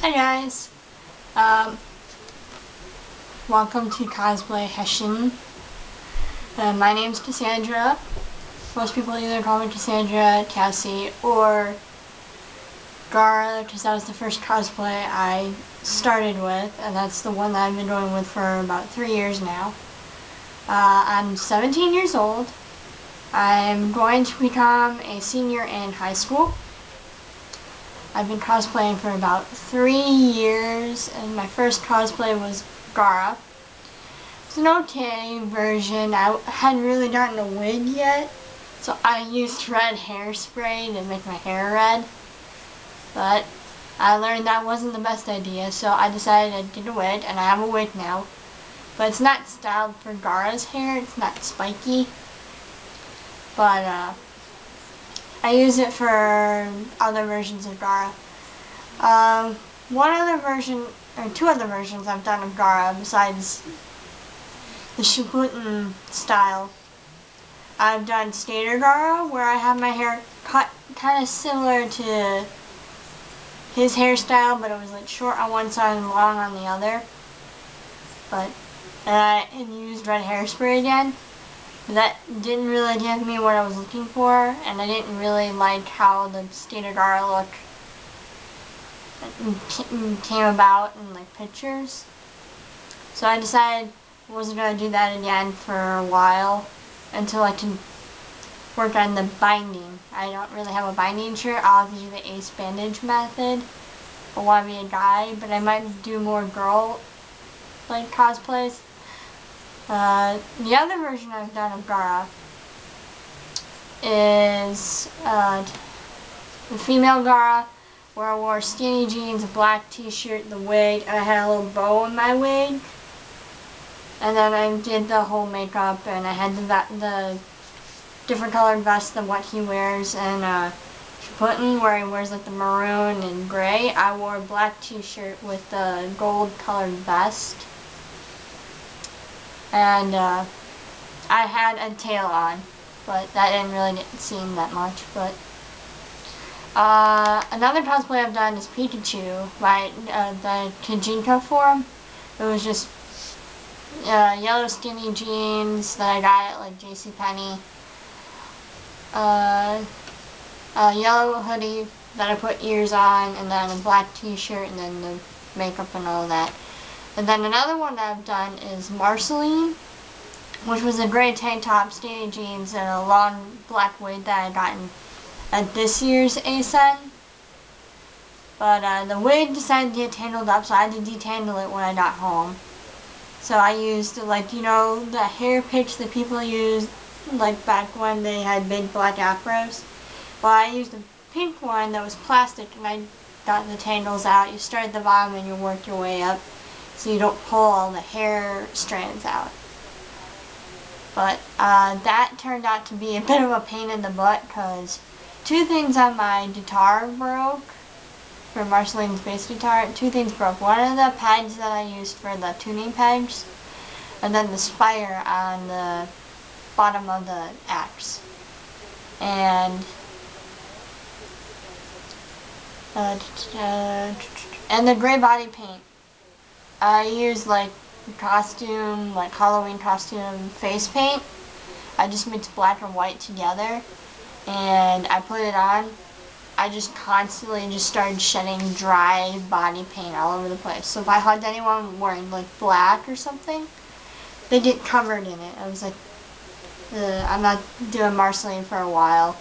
Hi guys, welcome to Cosplay Hessian. My name's Cassandra. Most people either call me Cassandra, Cassie, or Gara, because that was the first cosplay I started with, and that's the one that I've been doing with for about 3 years now. I'm 17 years old. I'm going to become a senior in high school. I've been cosplaying for about 3 years, and my first cosplay was Gara. It's an okay version. I hadn't really gotten a wig yet, so I used red hairspray to make my hair red. But I learned that wasn't the best idea, so I decided I'd get a wig, and I have a wig now. But it's not styled for Gara's hair, it's not spiky. But I use it for other versions of Gara. One other version, or two other versions I've done of Gara besides the Shippuden style. I've done Skater Gara, where I have my hair cut kind of similar to his hairstyle, but it was like short on one side and long on the other. And I used red hairspray again. That didn't really give me what I was looking for, and I didn't really like how the Skater Gara look came about in like pictures. So I decided I wasn't going to do that again for a while until I can work on the binding. I don't really have a binding shirt. I'll have to do the ace bandage method. I want to be a guy, but I might do more girl like cosplays. The other version I've done of Gara is the female Gara, where I wore skinny jeans, a black t-shirt, the wig, and I had a little bow in my wig. And then I did the whole makeup, and I had the different colored vest than what he wears, and Shippuden, where he wears like the maroon and gray. I wore a black t-shirt with the gold colored vest. And I had a tail on, but that didn't really get seen that much. But another cosplay I've done is Pikachu by the Kijinka form. It was just yellow skinny jeans that I got at like JCPenney, a yellow hoodie that I put ears on, and then a black t-shirt, and then the makeup and all that. And then another one that I've done is Marceline, which was a gray tank top, skinny jeans, and a long black wig that I gotten at this year's ASEN. But the wig decided to get tangled up, so I had to detangle it when I got home. So I used, like, you know, the hair picks that people used, like, back when they had big black afros. Well, I used a pink one that was plastic, and I got the tangles out. You start at the bottom and you work your way up, so you don't pull all the hair strands out. But that turned out to be a bit of a pain in the butt, because two things on my guitar broke. For Marceline's bass guitar, two things broke. One of the pegs that I used for the tuning pegs, and then the spire on the bottom of the axe. And the gray body paint. I used like costume, like Halloween costume face paint. I just mixed black and white together, and I put it on. I just constantly just started shedding dry body paint all over the place. So if I hugged anyone wearing like black or something, they get covered in it. I was like, I'm not doing Marceline for a while.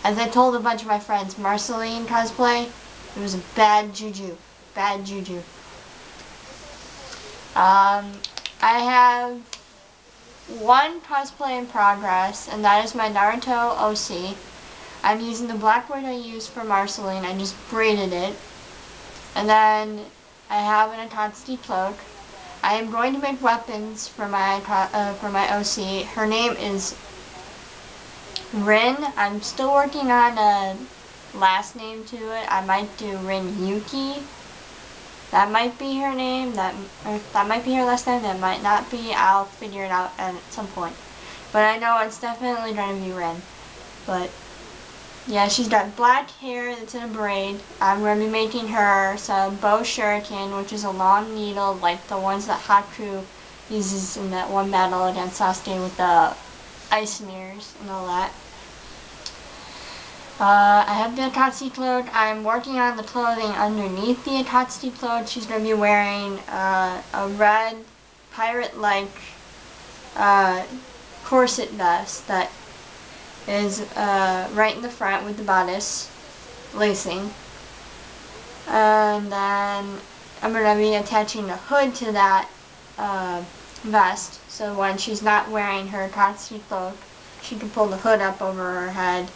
As I told a bunch of my friends, Marceline cosplay, it was a bad juju. Bad juju. I have one cosplay in progress, and that is my Naruto OC. I'm using the black wig I used for Marceline. I just braided it. And then I have an Akatsuki cloak. I am going to make weapons for my OC. Her name is Rin. I'm still working on a last name to it. I might do Rin Yuki. That might be her name. That might be her last name. That might not be. I'll figure it out at some point. But I know it's definitely going to be Rin. But Yeah, she's got black hair that's in a braid. I'm going to be making her some bow shuriken, which is a long needle like the ones that Haku uses in that one battle against Sasuke with the ice mirrors and all that. I have the Akatsuki cloak. I'm working on the clothing underneath the Akatsuki cloak. She's going to be wearing a red pirate-like corset vest that is right in the front with the bodice lacing. And then I'm going to be attaching a hood to that vest, so when she's not wearing her Akatsuki cloak, she can pull the hood up over her head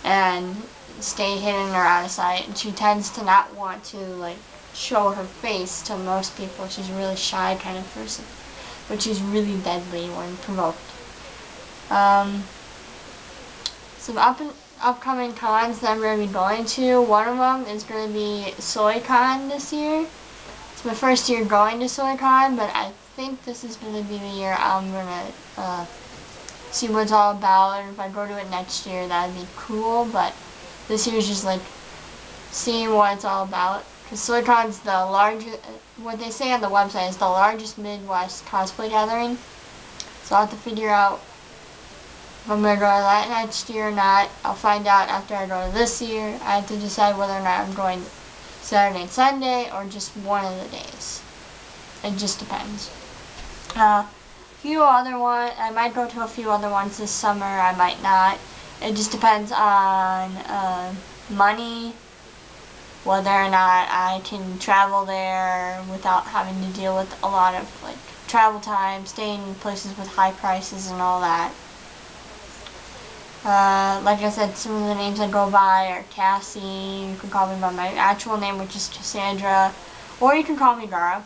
and stay hidden or out of sight. And she tends to not want to like show her face to most people. She's a really shy kind of person, which is really deadly when provoked. Some upcoming cons that I'm going to be going to. One of them is going to be SoyCon this year. It's my first year going to SoyCon, but I think this is going to be the year I'm going to see what it's all about. And if I go to it next year, that would be cool, but this year's just like seeing what it's all about. Because SoyCon's the largest, what they say on the website is the largest Midwest cosplay gathering. So I'll have to figure out if I'm going to go to that next year or not. I'll find out after I go to this year. I have to decide whether or not I'm going Saturday and Sunday or just one of the days. It just depends. Few other ones, I might go to a few other ones this summer, I might not. It just depends on money, whether or not I can travel there without having to deal with a lot of like travel time, staying in places with high prices and all that. Like I said, some of the names I go by are Cassie. You can call me by my actual name, which is Cassandra, or you can call me Gara,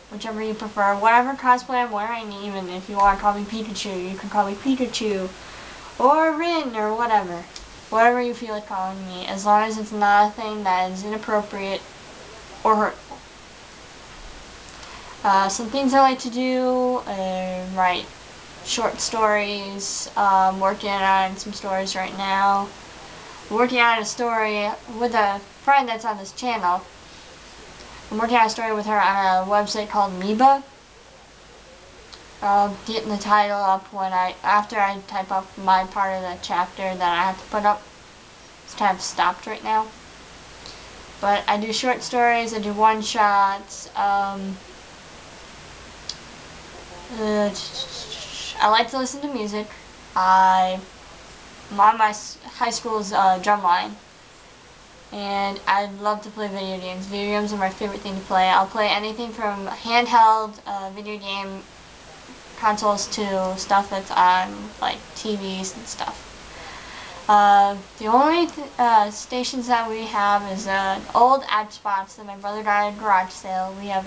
whichever you prefer. Whatever cosplay I'm wearing, even if you want to call me Pikachu, you can call me Pikachu, or Rin, or whatever. Whatever you feel like calling me, as long as it's nothing that is inappropriate or hurtful. Some things I like to do, write short stories. Working on some stories right now. I'm working on a story with a friend that's on this channel. I'm working on a story with her on a website called Meba. I'll get the title up when after I type up my part of the chapter that I have to put up. It's kind of stopped right now. But I do short stories, I do one-shots. I like to listen to music. I'm on my high school's drum line. And I love to play video games. Video games are my favorite thing to play. I'll play anything from handheld video game consoles to stuff that's on like TVs and stuff. The only stations that we have is an old Xbox that my brother got at a garage sale. We have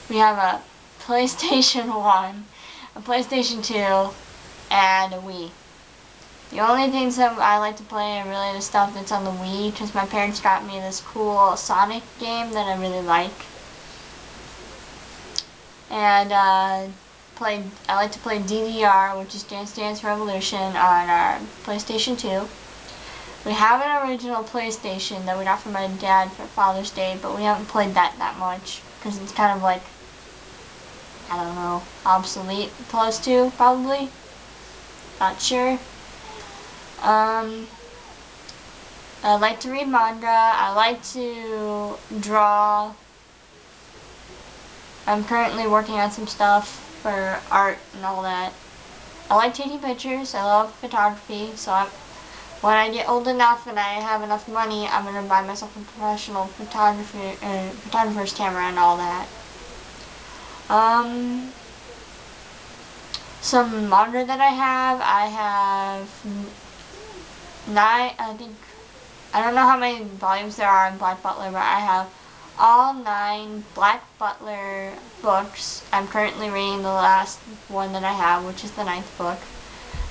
we have a PlayStation 1, a PlayStation 2, and a Wii. The only things that I like to play are really the stuff that's on the Wii, because my parents got me this cool Sonic game that I really like. And I like to play DDR, which is Dance Dance Revolution, on our PlayStation 2. We have an original PlayStation that we got from my dad for Father's Day, but we haven't played that much, because it's kind of like, I don't know, obsolete, close to, probably. Not sure. I like to read manga. I like to draw. I'm currently working on some stuff for art and all that. I like taking pictures. I love photography. So when I get old enough and I have enough money, I'm going to buy myself a professional photographer's camera and all that. Some manga that I have 9, I don't know how many volumes there are in Black Butler, but I have all 9 Black Butler books. I'm currently reading the last one that I have, which is the 9th book.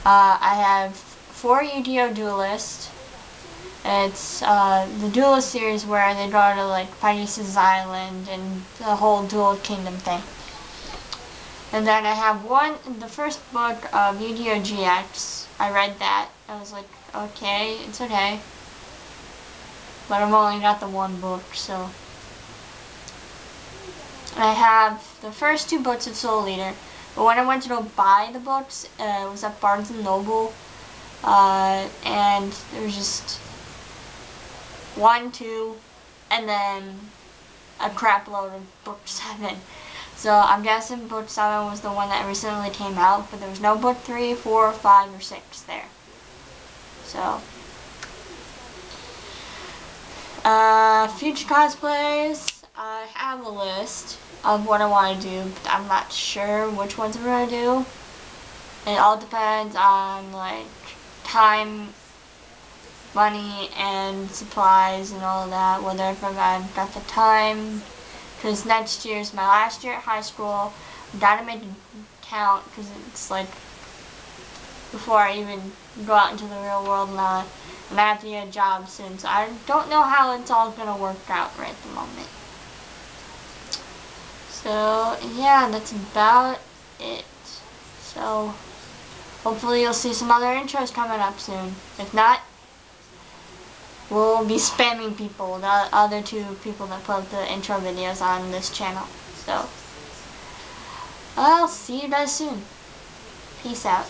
I have 4 Yu-Gi-Oh! Duelist. It's the Duelist series where they go to like Paisa's Island and the whole Duel Kingdom thing. And then I have the first book of Yu-Gi-Oh! GX, I read that. I was like, okay, it's okay. But I've only got the one book, so. I have the first 2 books of Soul Eater. But when I went to go buy the books, it was at Barnes & Noble. And there was just 1, 2, and then a crap load of book 7. So I'm guessing book 7 was the one that recently came out, but there was no book 3, 4, 5, or 6 there. So, future cosplays, I have a list of what I want to do, but I'm not sure which ones I'm going to do. It all depends on, like, time, money, and supplies and all of that, whether if I've got the time, because next year's my last year at high school. I've got to make it count, because it's like, before I even go out into the real world, and I have to get a job soon, so I don't know how it's all going to work out right at the moment. So, yeah, that's about it. So, hopefully you'll see some other intros coming up soon. If not, we'll be spamming people, the other 2 people that put the intro videos on this channel. So, I'll see you guys soon. Peace out.